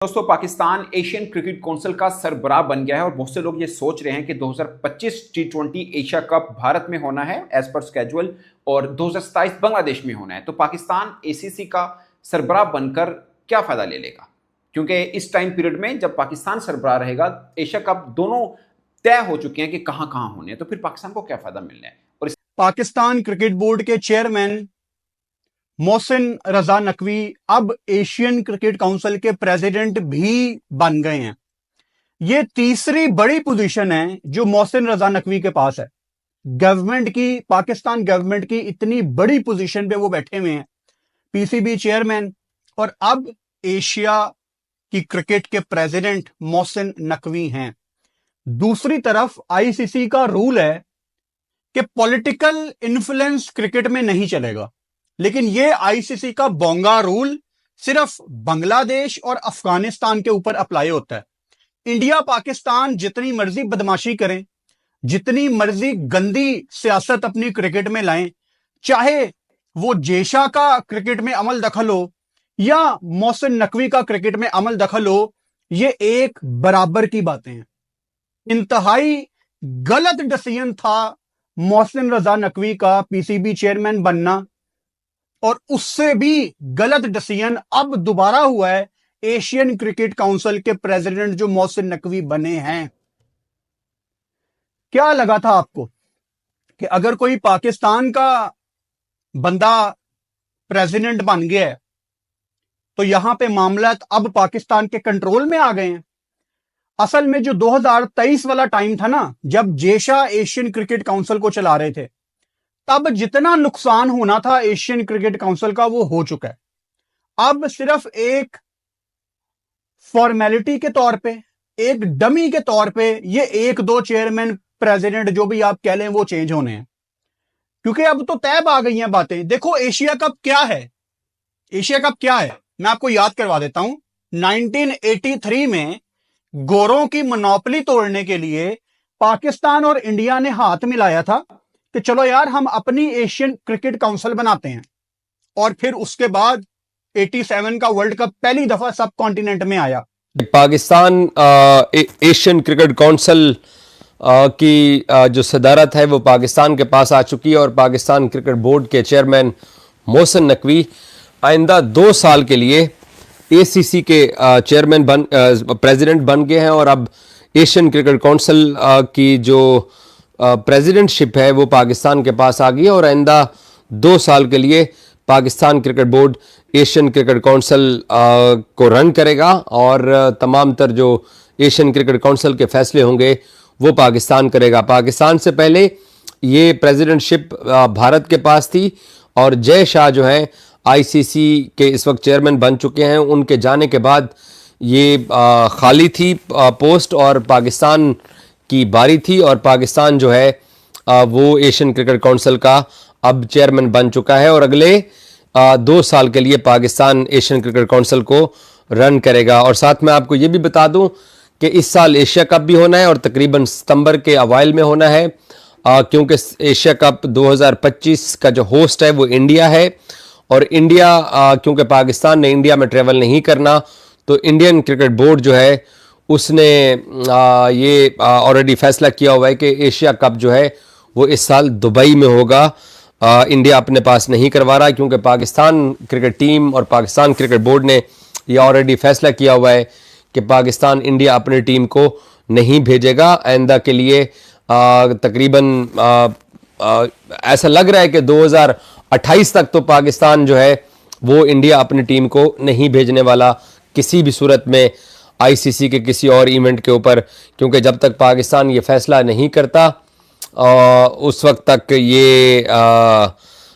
दोस्तों, Pakistan Asian cricket council का सरबराह बन गया है और बहुत से लोग ये सोच रहे हैं कि 2025 टी20 एशिया कप भारत में होना है एज पर स्केड्यूल और 2027 बांग्लादेश में होना है। तो पाकिस्तान एसीसी का सरबराह बनकर क्या फायदा ले लेगा, क्योंकि इस टाइम पीरियड में जब पाकिस्तान सरबराह रहेगा, एशिया कप दोनों तय हो चुके हैं कि कहां कहां होने हैं, तो फिर पाकिस्तान को क्या फायदा मिलना है। और पाकिस्तान क्रिकेट बोर्ड के चेयरमैन मोहसिन रजा नकवी अब एशियन क्रिकेट काउंसिल के प्रेसिडेंट भी बन गए हैं। यह तीसरी बड़ी पोजीशन है जो मोहसिन रजा नकवी के पास है। गवर्नमेंट की, पाकिस्तान गवर्नमेंट की इतनी बड़ी पोजीशन पे वो बैठे हुए हैं, पीसीबी चेयरमैन, और अब एशिया की क्रिकेट के प्रेसिडेंट मोहसिन नकवी हैं। दूसरी तरफ आईसीसी का रूल है कि पॉलिटिकल इन्फ्लुएंस क्रिकेट में नहीं चलेगा, लेकिन यह आईसीसी का बोंगा रूल सिर्फ बांग्लादेश और अफगानिस्तान के ऊपर अप्लाई होता है। इंडिया पाकिस्तान जितनी मर्जी बदमाशी करें, जितनी मर्जी गंदी सियासत अपनी क्रिकेट में लाएं, चाहे वो जेशा का क्रिकेट में अमल दखल हो या मोहसिन नकवी का क्रिकेट में अमल दखल हो, ये एक बराबर की बातें हैं। इंतहाई गलत डिसीजन था मोहसिन रजा नकवी का पीसीबी चेयरमैन बनना, और उससे भी गलत डिसीजन अब दोबारा हुआ है एशियन क्रिकेट काउंसिल के प्रेसिडेंट जो मोहसिन नकवी बने हैं। क्या लगा था आपको कि अगर कोई पाकिस्तान का बंदा प्रेसिडेंट बन गया है तो यहां पे मामला अब पाकिस्तान के कंट्रोल में आ गए हैं? असल में जो 2023 वाला टाइम था ना, जब जेशा एशियन क्रिकेट काउंसिल को चला रहे थे, तब जितना नुकसान होना था एशियन क्रिकेट काउंसिल का वो हो चुका है। अब सिर्फ एक फॉर्मेलिटी के तौर पे, एक डमी के तौर पे ये एक दो चेयरमैन, प्रेसिडेंट जो भी आप कह लें, वो चेंज होने हैं, क्योंकि अब तो तय आ गई हैं बातें। देखो एशिया कप क्या है, एशिया कप क्या है मैं आपको याद करवा देता हूं। 1983 में गोरों की मोनोपोली तोड़ने के लिए पाकिस्तान और इंडिया ने हाथ मिलाया था कि चलो यार हम अपनी एशियन क्रिकेट काउंसिल बनाते हैं, और फिर उसके बाद 87 का वर्ल्ड कप पहली दफा सब कॉन्टिनेंट में आया। पाकिस्तान एशियन क्रिकेट काउंसिल की जो सदारत है वो पाकिस्तान के पास आ चुकी है और पाकिस्तान क्रिकेट बोर्ड के चेयरमैन मोहसिन नकवी आइंदा 2 साल के लिए एसीसी के चेयरमैन प्रेसिडेंट बन गए हैं। और अब एशियन क्रिकेट काउंसिल की जो प्रेसिडेंटशिप है वो पाकिस्तान के पास आ गई है और आइंदा 2 साल के लिए Pakistan cricket board Asian cricket council को रन करेगा और तमाम तर जो एशियन क्रिकेट काउंसिल के फैसले होंगे वो पाकिस्तान करेगा। पाकिस्तान से पहले ये प्रेसिडेंटशिप भारत के पास थी और जय शाह जो हैं आईसीसी के इस वक्त चेयरमैन बन चुके हैं, उनके जाने के बाद ये खाली थी पोस्ट और पाकिस्तान की बारी थी, और पाकिस्तान जो है वो एशियन क्रिकेट काउंसिल का अब चेयरमैन बन चुका है और अगले 2 साल के लिए पाकिस्तान एशियन क्रिकेट काउंसिल को रन करेगा। और साथ में आपको ये भी बता दूं कि इस साल एशिया कप भी होना है और तकरीबन सितंबर के अवाइल में होना है, क्योंकि एशिया कप 2025 का जो होस्ट है वो इंडिया है, और इंडिया क्योंकि पाकिस्तान ने इंडिया में ट्रेवल नहीं करना, तो इंडियन क्रिकेट बोर्ड जो है उसने ये ऑलरेडी फैसला किया हुआ है कि एशिया कप जो है वो इस साल दुबई में होगा। इंडिया अपने पास नहीं करवा रहा क्योंकि पाकिस्तान क्रिकेट टीम और पाकिस्तान क्रिकेट बोर्ड ने ये ऑलरेडी फैसला किया हुआ है कि पाकिस्तान इंडिया अपनी टीम को नहीं भेजेगा आइंदा के लिए। तकरीबन ऐसा लग रहा है कि 2028 तक तो पाकिस्तान जो है वो इंडिया अपनी टीम को नहीं भेजने वाला किसी भी सूरत में आईसीसी के किसी और इवेंट के ऊपर, क्योंकि जब तक पाकिस्तान ये फैसला नहीं करता उस वक्त तक ये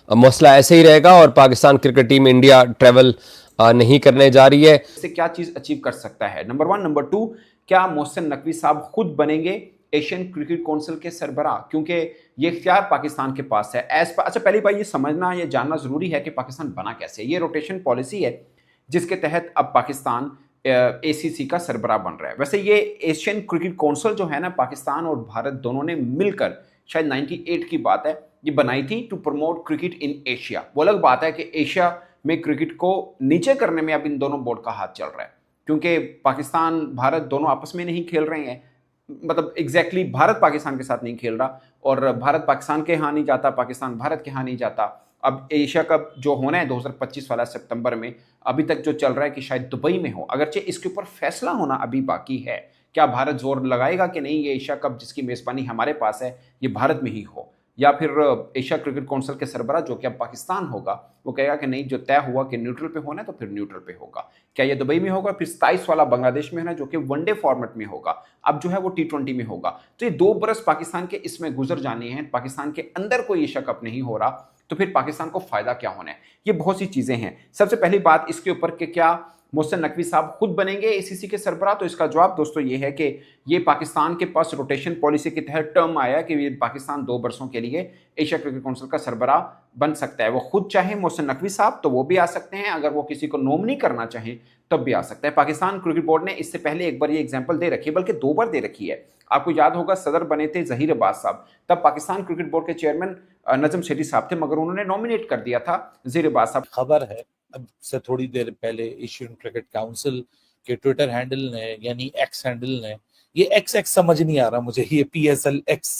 मसला ऐसे ही रहेगा और Pakistan cricket team India travel नहीं करने जा रही है। इससे क्या चीज अचीव कर सकता है? नंबर 1। नंबर 2, क्या मोहसिन नकवी साहब खुद बनेंगे एशियन क्रिकेट काउंसिल के सरबराह, क्योंकि ये इख्तियार पाकिस्तान के पास है अच्छा, पहली बात ये समझना, ये जानना जरूरी है कि पाकिस्तान बना कैसे। ये रोटेशन पॉलिसी है जिसके तहत अब पाकिस्तान एसीसी का सरबराह बन रहा है। वैसे ये एशियन क्रिकेट काउंसिल जो है ना, पाकिस्तान और भारत दोनों ने मिलकर, शायद 98 की बात है, ये बनाई थी to promote cricket in Asia. वो अलग बात है कि एशिया में क्रिकेट को नीचे करने में अब इन दोनों बोर्ड का हाथ चल रहा है। क्योंकि पाकिस्तान भारत दोनों आपस में नहीं खेल रहे हैं, मतलब एग्जैक्टली भारत पाकिस्तान के साथ नहीं खेल रहा, और भारत पाकिस्तान के यहाँ नहीं जाता, पाकिस्तान भारत के यहाँ नहीं जाता। अब एशिया कप जो होना है 2025 वाला सितंबर में, अभी तक जो चल रहा है कि शायद दुबई में हो, अगरचे इसके ऊपर फैसला होना अभी बाकी है। क्या भारत जोर लगाएगा कि नहीं ये एशिया कप जिसकी मेजबानी हमारे पास है ये भारत में ही हो, या फिर एशिया क्रिकेट काउंसिल के सरबराह जो कि अब पाकिस्तान होगा वो कहेगा कि नहीं जो तय हुआ कि न्यूट्रल पे होना है तो फिर न्यूट्रल पे होगा। क्या ये दुबई में होगा, फिर 27 वाला बांग्लादेश में होना जो कि वनडे फॉर्मेट में होगा, अब जो है वो T20 में होगा। तो ये 2 बरस पाकिस्तान के इसमें गुजर जाने हैं, पाकिस्तान के अंदर कोई एशिया कप नहीं हो रहा, तो फिर पाकिस्तान को फायदा क्या होना है। ये बहुत सी चीजें हैं। सबसे पहली बात इसके ऊपर कि क्या मोहसिन नकवी साहब खुद बनेंगे एसीसी के सरबराह, तो इसका जवाब दोस्तों ये है कि ये पाकिस्तान के पास रोटेशन पॉलिसी के तहत टर्म आया कि ये पाकिस्तान 2 बरसों के लिए एशिया क्रिकेट काउंसिल का सरबराह बन सकता है। वो खुद चाहे मोहसिन नकवी साहब तो वो भी आ सकते हैं, अगर वो किसी को नॉमिनी करना चाहें तब भी आ सकता है। पाकिस्तान क्रिकेट बोर्ड ने इससे पहले एक बार ये एग्जाम्पल दे रखी है, बल्कि 2 बार दे रखी है। आपको याद होगा सदर बने थे जहीर अब्बास साहब, तब पाकिस्तान क्रिकेट बोर्ड के चेयरमैन नजम सेठी साहब थे, मगर उन्होंने नॉमिनेट कर दिया था जहीर अब्बास साहब। खबर है अब से थोड़ी देर पहले एशियन क्रिकेट काउंसिल के ट्विटर हैंडल ने यानी एक्स हैंडल ने, ये एक्स समझ नहीं आ रहा मुझे, ये PSL X,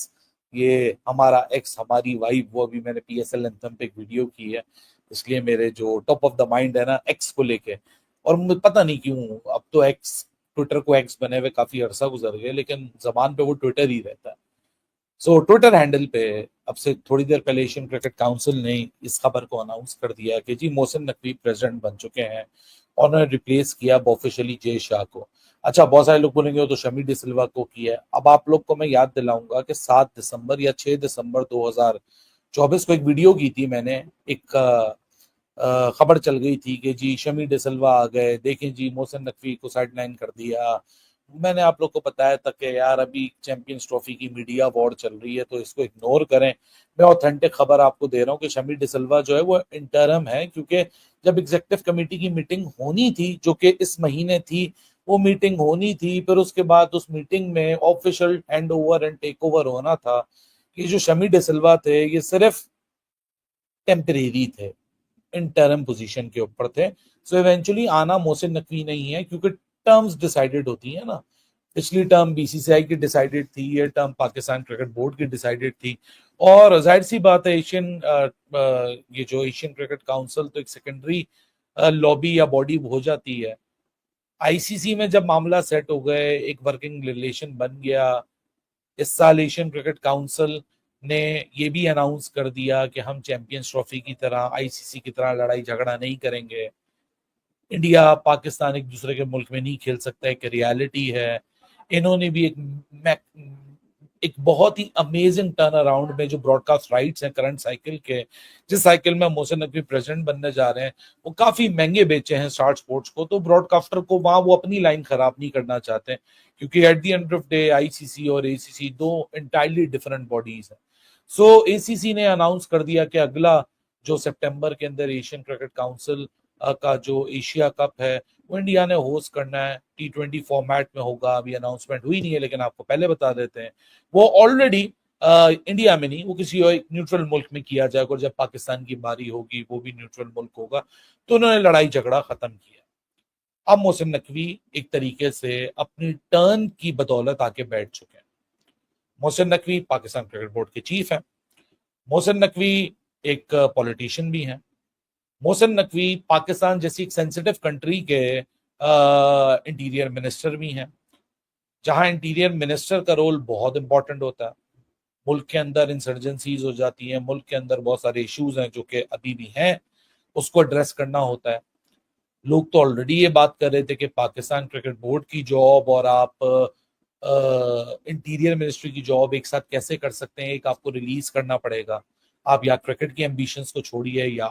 ये हमारा एक्स हमारी वाइब, वो अभी मैंने PSL एंथम पे एक वीडियो की है, इसलिए मेरे जो टॉप ऑफ द माइंड है ना एक्स को लेके, और मुझे पता नहीं क्यों अब तो एक्स, ट्विटर को एक्स बने हुए काफी अरसा गुजर गया, लेकिन जबान पे वो ट्विटर ही रहता है। सो ट्विटर हैंडल पे अब से थोड़ी देर पहले एशियन क्रिकेट काउंसिल ने इस खबर को अनाउंस कर दिया कि जी मोहसिन नकवी प्रेसिडेंट बन चुके हैं और उन्होंने रिप्लेस किया ऑफिशियली जय शाह को। अच्छा, बहुत सारे लोग बोलेंगे वो तो शमी डिसिल्वा को किया है। अब आप लोग को मैं याद दिलाऊंगा कि 7 दिसंबर या 6 दिसंबर 2024 को एक वीडियो की थी मैंने, एक खबर चल गई थी कि जी शमी डिसिल्वा आ गए, देखें जी मोहसिन नकवी को साइडलाइन कर दिया। मैंने आप लोग को बताया था कि यार अभी चैंपियंस ट्रॉफी की मीडिया वॉर चल रही है तो इसको इग्नोर करें। मैं ऑथेंटिक खबर आपको दे रहा हूँ कि शमी डिसिल्वा जो है वो इंटरम है, क्योंकि जब एग्जीक्यूटिव कमेटी की मीटिंग होनी थी जो कि इस महीने थी, वो मीटिंग होनी थी, फिर उसके बाद उस मीटिंग में official hand over and take over होना था कि जो शमी डिसिल्वा थे ये सिर्फ टेम्परेरी थे, इंटरम पोजीशन के ऊपर थे। सो इवेंचुअली आना मोहसिन नकवी नहीं है, क्योंकि टर्म्स डिसाइडेड होती है ना, पिछली टर्म BCCI की डिसाइडेड थी, ये टर्म पाकिस्तान क्रिकेट बोर्ड की डिसाइडेड थी, और जाहिर सी बात है ये जो एशियन क्रिकेट काउंसिल तो एक सेकेंडरी लॉबी या बॉडी हो जाती है। ICC में जब मामला सेट हो गए, एक वर्किंग रिलेशन बन गया, इस साल एशियन क्रिकेट काउंसिल ने ये भी अनाउंस कर दिया कि हम चैंपियंस ट्रॉफी की तरह ICC की तरह लड़ाई झगड़ा नहीं करेंगे, इंडिया पाकिस्तान एक दूसरे के मुल्क में नहीं खेल सकता, एक रियलिटी है। इन्होंने भी एक बहुत ही अमेजिंग टर्न अराउंड में जो ब्रॉडकास्ट राइट्स हैं करंट साइकिल के, जिस साइकिल में मोहसिन नकवी प्रेसिडेंट बनने जा रहे हैं, वो काफी महंगे बेचे हैं स्टार स्पोर्ट्स को, तो ब्रॉडकास्टर को वहां वो अपनी लाइन खराब नहीं करना चाहते, क्योंकि at the end of day ICC और ACC 2 इंटायरली डिफरेंट बॉडीज हैं। सो ACC ने अनाउंस कर दिया कि अगला जो सितंबर के अंदर एशियन क्रिकेट काउंसिल का जो एशिया कप है वो इंडिया ने होस्ट करना है, T20 फॉर्मेट में होगा। अभी अनाउंसमेंट हुई नहीं है, लेकिन आपको पहले बता देते हैं वो ऑलरेडी इंडिया में नहीं, वो किसी और न्यूट्रल मुल्क में किया जाएगा, और जब पाकिस्तान की बारी होगी वो भी न्यूट्रल मुल्क होगा। तो उन्होंने लड़ाई झगड़ा खत्म किया। अब मोहसिन नकवी एक तरीके से अपनी टर्न की बदौलत आके बैठ चुके हैं। मोहसिन नकवी पाकिस्तान क्रिकेट बोर्ड के चीफ हैं, मोहसिन नकवी एक पॉलिटिशियन भी हैं, मोहसिन नकवी पाकिस्तान जैसी एक सेंसिटिव कंट्री के इंटीरियर मिनिस्टर भी हैं, जहां इंटीरियर मिनिस्टर का रोल बहुत इंपॉर्टेंट होता है। मुल्क के अंदर इंसर्जेंसीज हो जाती हैं, मुल्क के अंदर बहुत सारे इश्यूज हैं जो कि अभी भी हैं, उसको एड्रेस करना होता है। लोग तो ऑलरेडी ये बात कर रहे थे कि पाकिस्तान क्रिकेट बोर्ड की जॉब और आप इंटीरियर मिनिस्ट्री की जॉब एक साथ कैसे कर सकते हैं, एक आपको रिलीज करना पड़ेगा। आप या क्रिकेट की एम्बिशंस को छोड़िए या